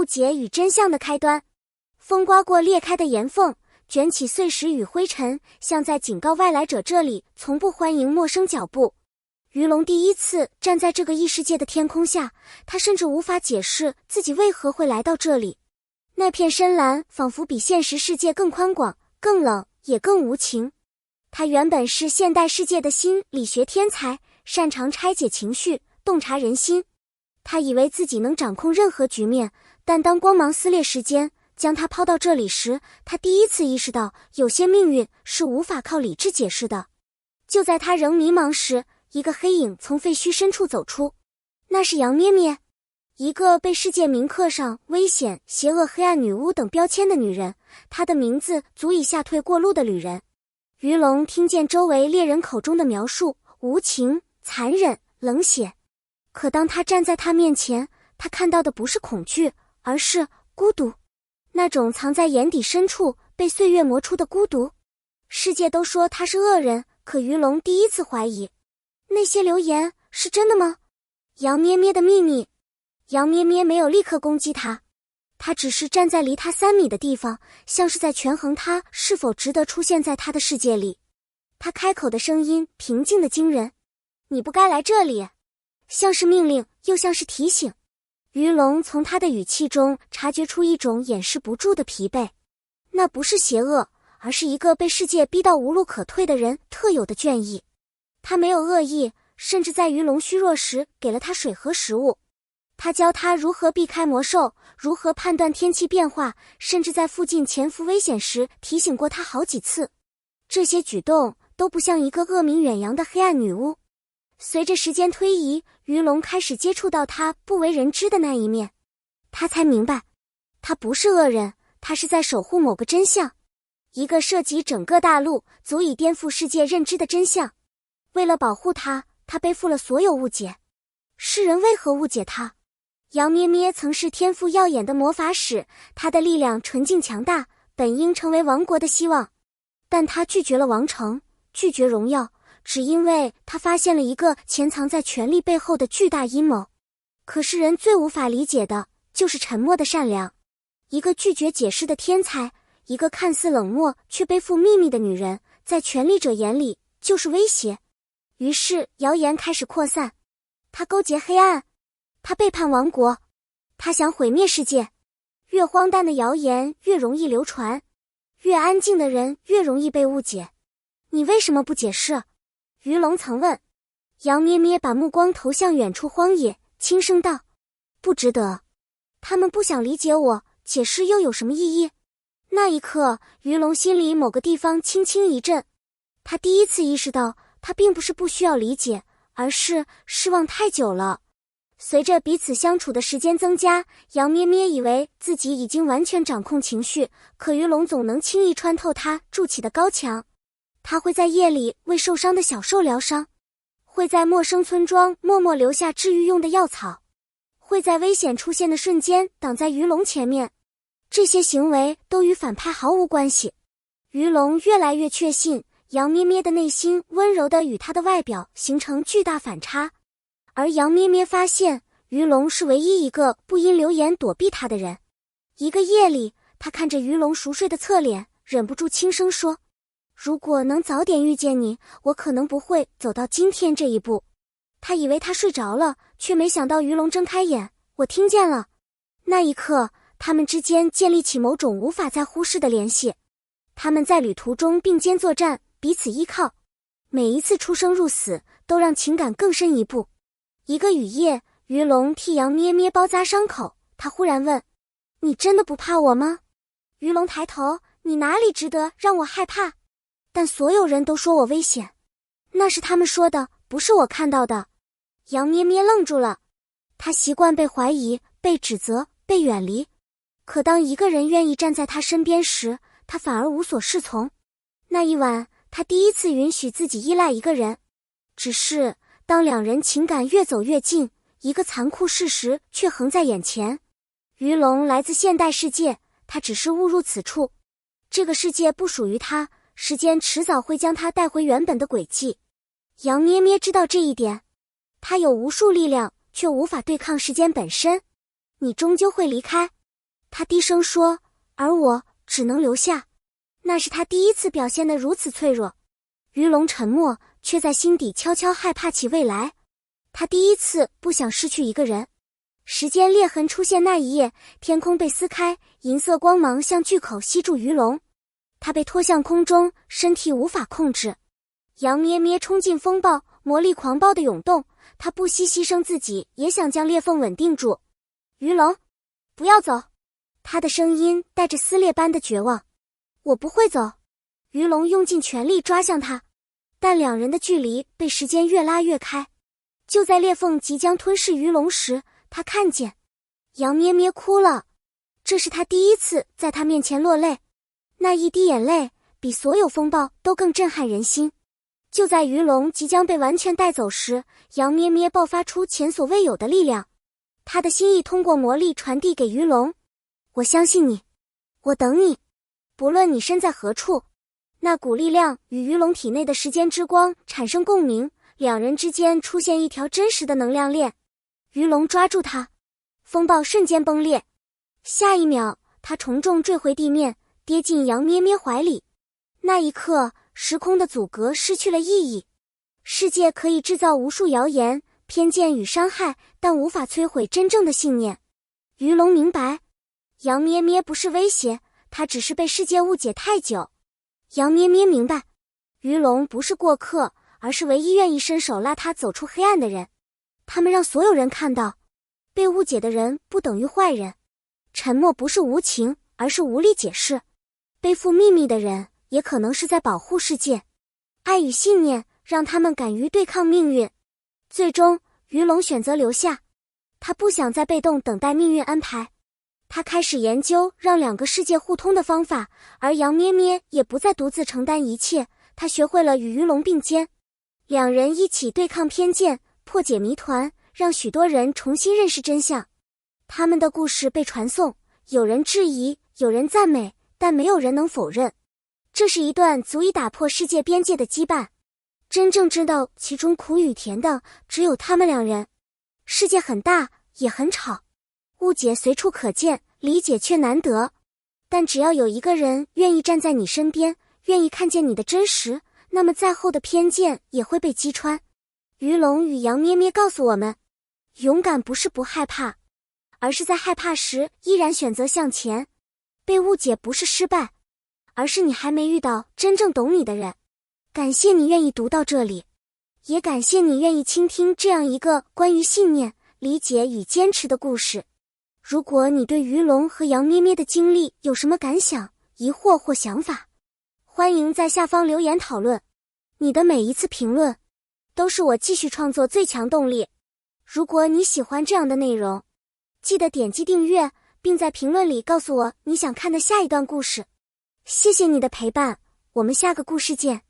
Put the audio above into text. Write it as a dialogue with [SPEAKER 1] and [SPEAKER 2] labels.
[SPEAKER 1] 误解与真相的开端。风刮过裂开的岩缝，卷起碎石与灰尘，像在警告外来者这里从不欢迎陌生脚步。鱼龙第一次站在这个异世界的天空下，他甚至无法解释自己为何会来到这里。那片深蓝仿佛比现实世界更宽广、更冷，也更无情。他原本是现代世界的心理学天才，擅长拆解情绪，洞察人心。他以为自己能掌控任何局面，但当光芒撕裂时间将他抛到这里时，他第一次意识到有些命运是无法靠理智解释的。就在他仍迷茫时，一个黑影从废墟深处走出，那是杨咩咩，一个被世界铭刻上危险、邪恶、黑暗女巫等标签的女人，她的名字足以吓退过路的旅人。鱼龙听见周围猎人口中的描述，无情、残忍、冷血。可当他站在她面前，他看到的不是恐惧，而是孤独，那种藏在眼底深处、被岁月磨出的孤独。世界都说他是恶人，可鱼龙第一次怀疑，那些流言是真的吗？杨咩咩的秘密。杨咩咩没有立刻攻击他，他只是站在离他3米的地方，像是在权衡他是否值得出现在他的世界里。他开口的声音平静得惊人，你不该来这里，像是命令，又像是提醒。鱼龙从他的语气中察觉出一种掩饰不住的疲惫，那不是邪恶，而是一个被世界逼到无路可退的人特有的倦意。他没有恶意，甚至在鱼龙虚弱时给了他水和食物。他教他如何避开魔兽，如何判断天气变化，甚至在附近潜伏危险时提醒过他好几次。这些举动都不像一个恶名远扬的黑暗女巫。随着时间推移，鱼龙开始接触到他不为人知的那一面，他才明白，他不是恶人，他是在守护某个真相，一个涉及整个大陆、足以颠覆世界认知的真相。为了保护他，他背负了所有误解。世人为何误解他？杨咩咩曾是天赋耀眼的魔法使，他的力量纯净强大，本应成为王国的希望。但他拒绝了王城，拒绝荣耀，只因为他发现了一个潜藏在权力背后的巨大阴谋。可是人最无法理解的就是沉默的善良。一个拒绝解释的天才，一个看似冷漠却背负秘密的女人，在权力者眼里就是威胁。于是谣言开始扩散，他勾结黑暗，他背叛王国，他想毁灭世界。越荒诞的谣言越容易流传，越安静的人越容易被误解。你为什么不解释？鱼龙曾问。杨咩咩把目光投向远处荒野，轻声道，不值得，他们不想理解我，解释又有什么意义？那一刻，鱼龙心里某个地方轻轻一震，他第一次意识到，他并不是不需要理解，而是失望太久了。随着彼此相处的时间增加，杨咩咩以为自己已经完全掌控情绪，可鱼龙总能轻易穿透他筑起的高墙。他会在夜里为受伤的小兽疗伤，会在陌生村庄默默留下治愈用的药草，会在危险出现的瞬间挡在鱼龙前面。这些行为都与反派毫无关系。鱼龙越来越确信，杨咩咩的内心温柔的与他的外表形成巨大反差。而杨咩咩发现，鱼龙是唯一一个不因流言躲避他的人。一个夜里，他看着鱼龙熟睡的侧脸，忍不住轻声说，如果能早点遇见你，我可能不会走到今天这一步。他以为他睡着了，却没想到鱼龙睁开眼，我听见了。那一刻，他们之间建立起某种无法再忽视的联系。他们在旅途中并肩作战，彼此依靠，每一次出生入死都让情感更深一步。一个雨夜，鱼龙替杨咩咩包扎伤口，他忽然问，你真的不怕我吗？鱼龙抬头，你哪里值得让我害怕？但所有人都说我危险，那是他们说的，不是我看到的。杨咩咩愣住了，他习惯被怀疑、被指责、被远离，可当一个人愿意站在他身边时，他反而无所适从。那一晚，他第一次允许自己依赖一个人，只是当两人情感越走越近，一个残酷事实却横在眼前。鱼龙来自现代世界，他只是误入此处，这个世界不属于他，时间迟早会将他带回原本的轨迹。杨咩咩知道这一点，他有无数力量，却无法对抗时间本身。你终究会离开，他低声说，而我只能留下。那是他第一次表现得如此脆弱。鱼龙沉默，却在心底悄悄害怕起未来。他第一次不想失去一个人。时间裂痕出现那一夜，天空被撕开，银色光芒像巨口吸住鱼龙。他被拖向空中，身体无法控制。杨咩咩冲进风暴，魔力狂暴地涌动，他不惜牺牲自己，也想将裂缝稳定住。鱼龙，不要走！他的声音带着撕裂般的绝望。我不会走。鱼龙用尽全力抓向他，但两人的距离被时间越拉越开。就在裂缝即将吞噬鱼龙时，他看见杨咩咩哭了。这是他第一次在他面前落泪，那一滴眼泪比所有风暴都更震撼人心。就在鱼龙即将被完全带走时，杨咩咩爆发出前所未有的力量。他的心意通过魔力传递给鱼龙。我相信你，我等你，不论你身在何处。那股力量与鱼龙体内的时间之光产生共鸣，两人之间出现一条真实的能量链。鱼龙抓住它，风暴瞬间崩裂。下一秒，它重重坠回地面，跌进杨咩咩怀里。那一刻，时空的阻隔失去了意义。世界可以制造无数谣言、偏见与伤害，但无法摧毁真正的信念。鱼龙明白，杨咩咩不是威胁，他只是被世界误解太久。杨咩咩明白，鱼龙不是过客，而是唯一愿意伸手拉他走出黑暗的人。他们让所有人看到，被误解的人不等于坏人，沉默不是无情，而是无力解释。背负秘密的人也可能是在保护世界。爱与信念让他们敢于对抗命运。最终，鱼龙选择留下，他不想再被动等待命运安排。他开始研究让两个世界互通的方法，而杨咩咩也不再独自承担一切，他学会了与鱼龙并肩。两人一起对抗偏见，破解谜团，让许多人重新认识真相。他们的故事被传颂，有人质疑，有人赞美，但没有人能否认。这是一段足以打破世界边界的羁绊。真正知道其中苦与甜的，只有他们两人。世界很大，也很吵，误解随处可见，理解却难得。但只要有一个人愿意站在你身边，愿意看见你的真实，那么再厚的偏见也会被击穿。鱼龙与杨咩咩告诉我们，勇敢不是不害怕，而是在害怕时依然选择向前。被误解不是失败，而是你还没遇到真正懂你的人。感谢你愿意读到这里，也感谢你愿意倾听这样一个关于信念、理解与坚持的故事。如果你对鱼龙和杨咩咩的经历有什么感想、疑惑或想法，欢迎在下方留言讨论。你的每一次评论都是我继续创作最强动力。如果你喜欢这样的内容，记得点击订阅，并在评论里告诉我你想看的下一段故事。谢谢你的陪伴，我们下个故事见。